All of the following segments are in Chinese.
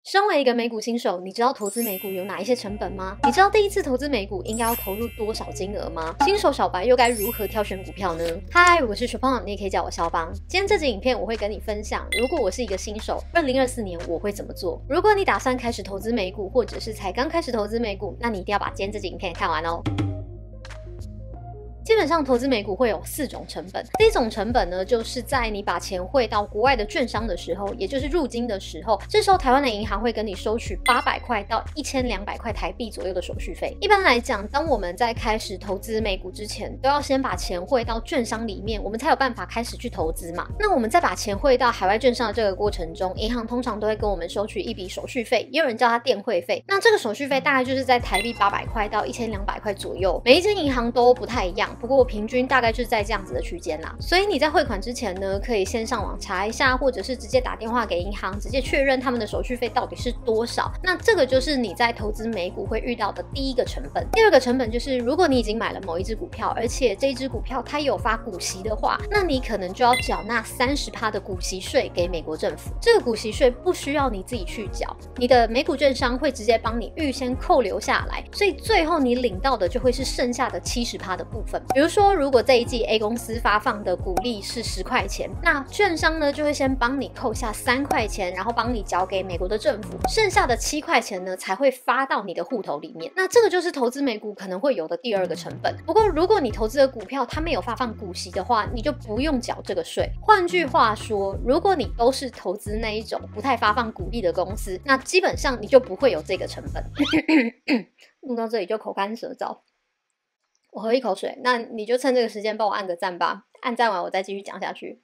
身为一个美股新手，你知道投资美股有哪一些成本吗？你知道第一次投资美股应该要投入多少金额吗？新手小白又该如何挑选股票呢？嗨，我是雪胖，你也可以叫我肖邦。今天这集影片我会跟你分享，如果我是一个新手，2024年我会怎么做？如果你打算开始投资美股，或者是才刚开始投资美股，那你一定要把今天这集影片看完哦。基本上投资美股会有4种成本。第一种成本呢，就是在你把钱汇到国外的券商的时候，也就是入金的时候，这时候台湾的银行会跟你收取800块到1200块台币左右的手续费。一般来讲，当我们在开始投资美股之前，都要先把钱汇到券商里面，我们才有办法开始去投资嘛。那我们在把钱汇到海外券商的这个过程中，银行通常都会跟我们收取一笔手续费，也有人叫它电汇费。那这个手续费大概就是在台币800块到1200块左右，每一间银行都不太一样。不过平均大概就是在这样子的区间啦，所以你在汇款之前呢，可以先上网查一下，或者是直接打电话给银行，直接确认他们的手续费到底是多少。那这个就是你在投资美股会遇到的第一个成本。第二个成本就是，如果你已经买了某一只股票，而且这一只股票它有发股息的话，那你可能就要缴纳30%的股息税给美国政府。这个股息税不需要你自己去缴，你的美股券商会直接帮你预先扣留下来，所以最后你领到的就会是剩下的70%的部分。比如说，如果这一季 A 公司发放的股利是10块钱，那券商呢就会先帮你扣下3块钱，然后帮你交给美国的政府，剩下的7块钱呢才会发到你的户头里面。那这个就是投资美股可能会有的第二个成本。不过如果你投资的股票它没有发放股息的话，你就不用缴这个税。换句话说，如果你都是投资那一种不太发放股利的公司，那基本上你就不会有这个成本。录到这里就口干舌燥，我喝一口水，那你就趁这个时间帮我按个赞吧，按赞完我再继续讲下去。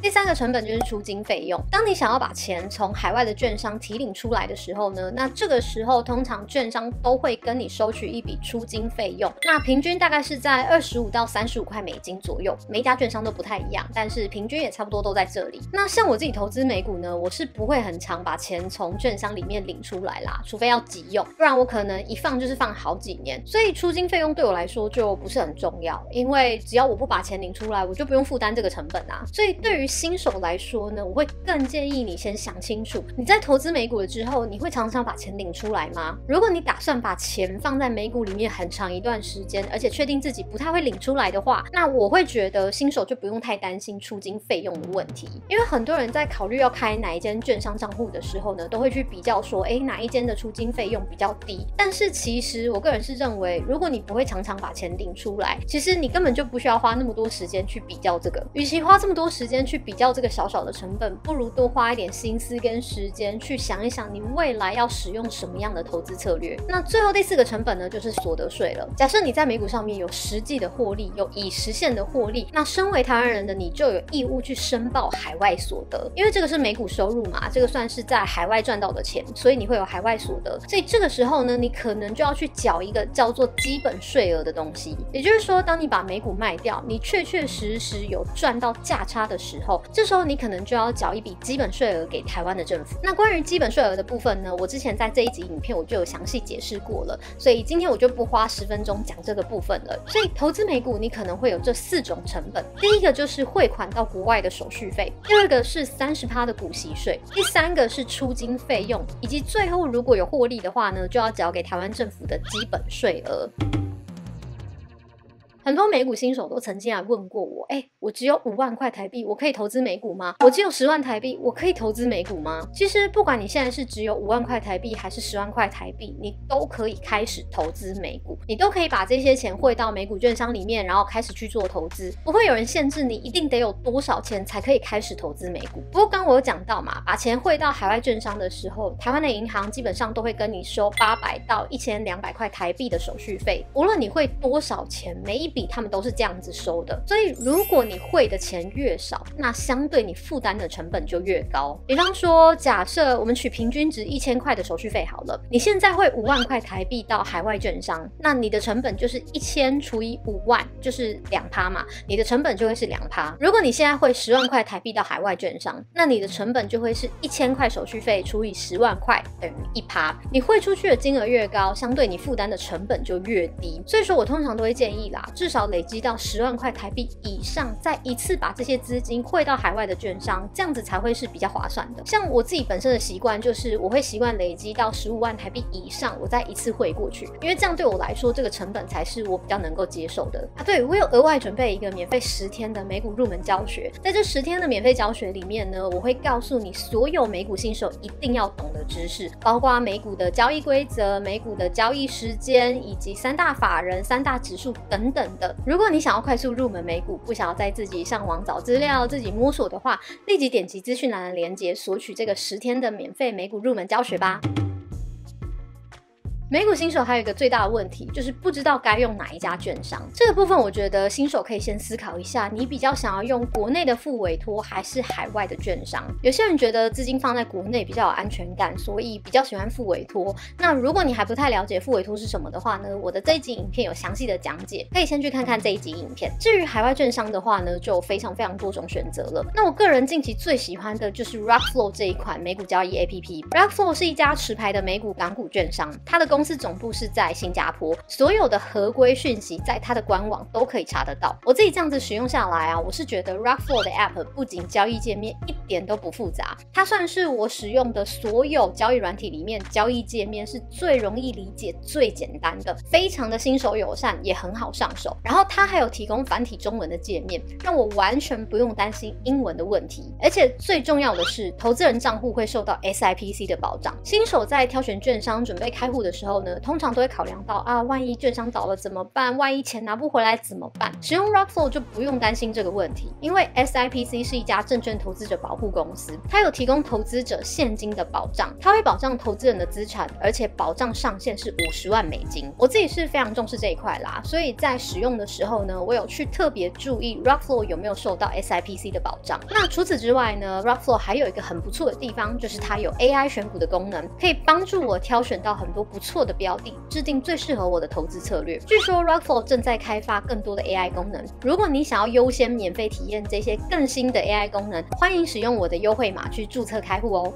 第三个成本就是出金费用。当你想要把钱从海外的券商提领出来的时候呢，那这个时候通常券商都会跟你收取一笔出金费用，那平均大概是在25到35块美金左右，每一家券商都不太一样，但是平均也差不多都在这里。那像我自己投资美股呢，我是不会很常把钱从券商里面领出来啦，除非要急用，不然我可能一放就是放好几年，所以出金费用对我来说就不是很重要，因为只要我不把钱领出来，我就不用负担这个成本啊。所以对于新手来说呢，我会更建议你先想清楚，你在投资美股了之后，你会常常把钱领出来吗？如果你打算把钱放在美股里面很长一段时间，而且确定自己不太会领出来的话，那我会觉得新手就不用太担心出金费用的问题。因为很多人在考虑要开哪一间券商账户的时候呢，都会去比较说，哪一间的出金费用比较低。但是其实我个人是认为，如果你不会常常把钱领出来，其实你根本就不需要花那么多时间去比较这个。与其花这么多时间去比较这个小小的成本，不如多花一点心思跟时间去想一想你未来要使用什么样的投资策略。那最后第4个成本呢，就是所得税了。假设你在美股上面有实际的获利，有已实现的获利，那身为台湾人的你就有义务去申报海外所得，因为这个是美股收入嘛，这个算是在海外赚到的钱，所以你会有海外所得。所以这个时候呢，你可能就要去缴一个叫做基本税额的东西。也就是说，当你把美股卖掉，你确确实实有赚到价差的时候，这时候你可能就要缴一笔基本税额给台湾的政府。那关于基本税额的部分呢，我之前在这一集影片我就有详细解释过了，所以今天我就不花10分钟讲这个部分了。所以投资美股你可能会有这4种成本。第一个就是汇款到国外的手续费，第二个是30%的股息税，第3个是出金费用，以及最后如果有获利的话呢，就要缴给台湾政府的基本税额。很多美股新手都曾经来问过我，我只有5万块台币，我可以投资美股吗？我只有10万台币，我可以投资美股吗？其实不管你现在是只有5万块台币还是10万块台币，你都可以开始投资美股，你都可以把这些钱汇到美股券商里面，然后开始去做投资，不会有人限制你一定得有多少钱才可以开始投资美股。不过刚我有讲到嘛，把钱汇到海外券商的时候，台湾的银行基本上都会跟你收800到1200块台币的手续费，无论你汇多少钱，每一笔他们都是这样子收的。所以如果你汇的钱越少，那相对你负担的成本就越高。比方说，假设我们取平均值1000块的手续费好了，你现在汇5万块台币到海外券商，那你的成本就是1000除以5万，就是2%嘛，你的成本就会是2%。如果你现在汇10万块台币到海外券商，那你的成本就会是1000块手续费除以10万块等于1%。你汇出去的金额越高，相对你负担的成本就越低。所以说我通常都会建议啦，至少累积到10万块台币以上，再一次把这些资金汇到海外的券商，这样子才会是比较划算的。像我自己本身的习惯就是我会习惯累积到15万台币以上，我再一次汇过去，因为这样对我来说这个成本才是我比较能够接受的啊。对，我有额外准备一个免费10天的美股入门教学，在这10天的免费教学里面呢，我会告诉你所有美股新手一定要懂的知识，包括美股的交易规则、美股的交易时间，以及3大法人、3大指数等等的。如果你想要快速入门美股，不想要再自己上网找资料、自己摸索的话，立即点击资讯栏的连结，索取这个10天的免费美股入门教学吧。美股新手还有一个最大的问题，就是不知道该用哪一家券商。这个部分我觉得新手可以先思考一下，你比较想要用国内的副委托还是海外的券商。有些人觉得资金放在国内比较有安全感，所以比较喜欢副委托。那如果你还不太了解副委托是什么的话呢，我的这一集影片有详细的讲解，可以先去看看这一集影片。至于海外券商的话呢，就有非常多种选择了。那我个人近期最喜欢的就是 Rockflow 这一款美股交易 APP。Rockflow 是一家持牌的美股港股券商，它的公司总部是在新加坡，所有的合规讯息在它的官网都可以查得到。我自己这样子使用下来啊，我是觉得 Rockflow 的 App 不仅交易界面一点都不复杂，它算是我使用的所有交易软体里面交易界面是最容易理解、最简单的，非常的新手友善，也很好上手。然后它还有提供繁体中文的界面，让我完全不用担心英文的问题。而且最重要的是，投资人账户会受到 SIPC 的保障。新手在挑选券商准备开户的时候呢，通常都会考量到啊，万一券商倒了怎么办？万一钱拿不回来怎么办？使用 Rockflow 就不用担心这个问题，因为 SIPC 是一家证券投资者保护公司，它有提供投资者现金的保障，它会保障投资人的资产，而且保障上限是50万美金。我自己是非常重视这一块啦，所以在使用的时候呢，我有去特别注意 Rockflow 有没有受到 SIPC 的保障。那除此之外呢， Rockflow 还有一个很不错的地方，就是它有 AI 选股的功能，可以帮助我挑选到很多不错的标的，制定最适合我的投资策略。据说 Rockflow 正在开发更多的 AI 功能，如果你想要优先免费体验这些更新的 AI 功能，欢迎使用我的优惠码去注册开户哦。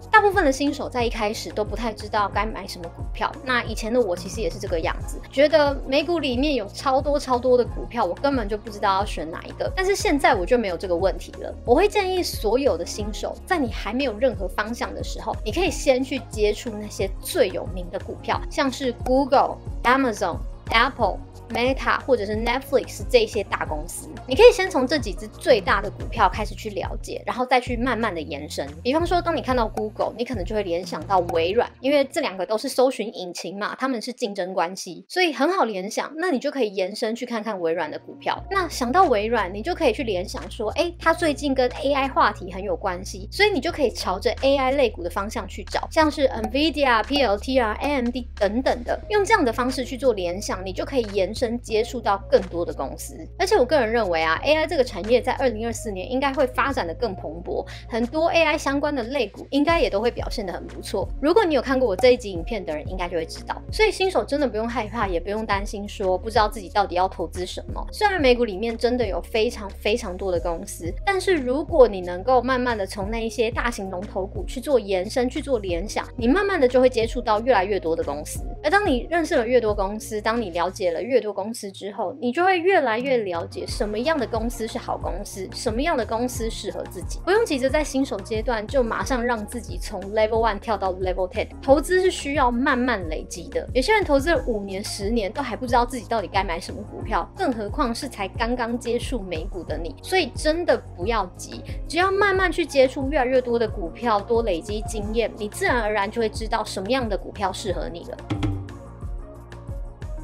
大部分的新手在一开始都不太知道该买什么股票，那以前的我其实也是这个样子，觉得美股里面有超多的股票，我根本就不知道要选哪一个。但是现在我就没有这个问题了，我会建议所有的新手，在你还没有任何方向的时候，你可以先去接触那些最有名的股票，像是 Google、Amazon、Apple、Meta 或者是 Netflix 这些大公司，你可以先从这几只最大的股票开始去了解，然后再去慢慢的延伸。比方说，当你看到 Google， 你可能就会联想到微软，因为这两个都是搜寻引擎嘛，他们是竞争关系，所以很好联想。那你就可以延伸去看看微软的股票。那想到微软，你就可以去联想说，它最近跟 AI 话题很有关系，所以你就可以朝着 AI 类股的方向去找，像是 Nvidia、PLT、AMD 等等的，用这样的方式去做联想，你就可以延伸接触到更多的公司。而且我个人认为啊 ，AI 这个产业在2024年应该会发展的更蓬勃，很多 AI 相关的类股应该也都会表现得很不错。如果你有看过我这一集影片的人，应该就会知道。所以新手真的不用害怕，也不用担心说不知道自己到底要投资什么。虽然美股里面真的有非常多的公司，但是如果你能够慢慢的从那一些大型龙头股去做延伸，去做联想，你慢慢的就会接触到越来越多的公司。而当你认识了越多公司，当你了解了越多公司之后，你就会越来越了解什么样的公司是好公司，什么样的公司适合自己。不用急着在新手阶段就马上让自己从 Level 1跳到 Level 10， 投资是需要慢慢累积的。有些人投资了5年、10年都还不知道自己到底该买什么股票，更何况是才刚刚接触美股的你。所以真的不要急，只要慢慢去接触越来越多的股票，多累积经验，你自然而然就会知道什么样的股票适合你了。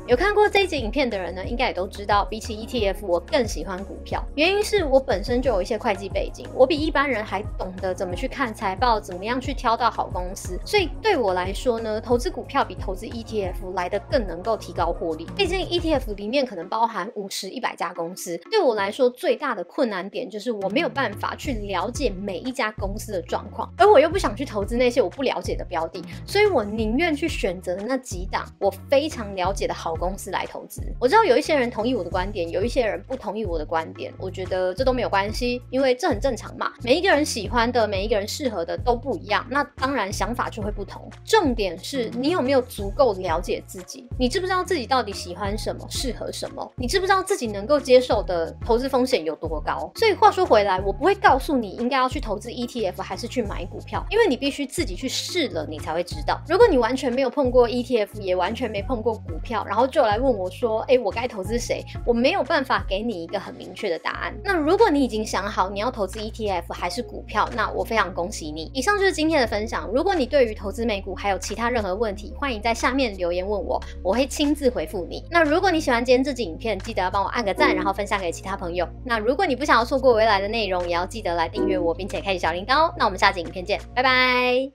有看过这一集影片的人呢，应该也都知道，比起 ETF， 我更喜欢股票。原因是我本身就有一些会计背景，我比一般人还懂得怎么去看财报，怎么样去挑到好公司。所以对我来说呢，投资股票比投资 ETF 来得更能够提高获利。毕竟 ETF 里面可能包含50、100家公司，对我来说最大的困难点就是我没有办法去了解每一家公司的状况，而我又不想去投资那些我不了解的标的，所以我宁愿去选择那几档我非常了解的好找公司来投资。我知道有一些人同意我的观点，有一些人不同意我的观点，我觉得这都没有关系，因为这很正常嘛。每一个人喜欢的，每一个人适合的都不一样，那当然想法就会不同。重点是你有没有足够了解自己，你知不知道自己到底喜欢什么，适合什么？你知不知道自己能够接受的投资风险有多高？所以话说回来，我不会告诉你应该要去投资 ETF 还是去买股票，因为你必须自己去试了，你才会知道。如果你完全没有碰过 ETF， 也完全没碰过股票，然后就来问我说，我该投资谁？我没有办法给你一个很明确的答案。那如果你已经想好你要投资 ETF 还是股票，那我非常恭喜你。以上就是今天的分享。如果你对于投资美股还有其他任何问题，欢迎在下面留言问我，我会亲自回复你。那如果你喜欢今天这支影片，记得要帮我按个赞，然后分享给其他朋友。那如果你不想要错过未来的内容，也要记得来订阅我，并且开启小铃铛哦。那我们下集影片见，拜拜。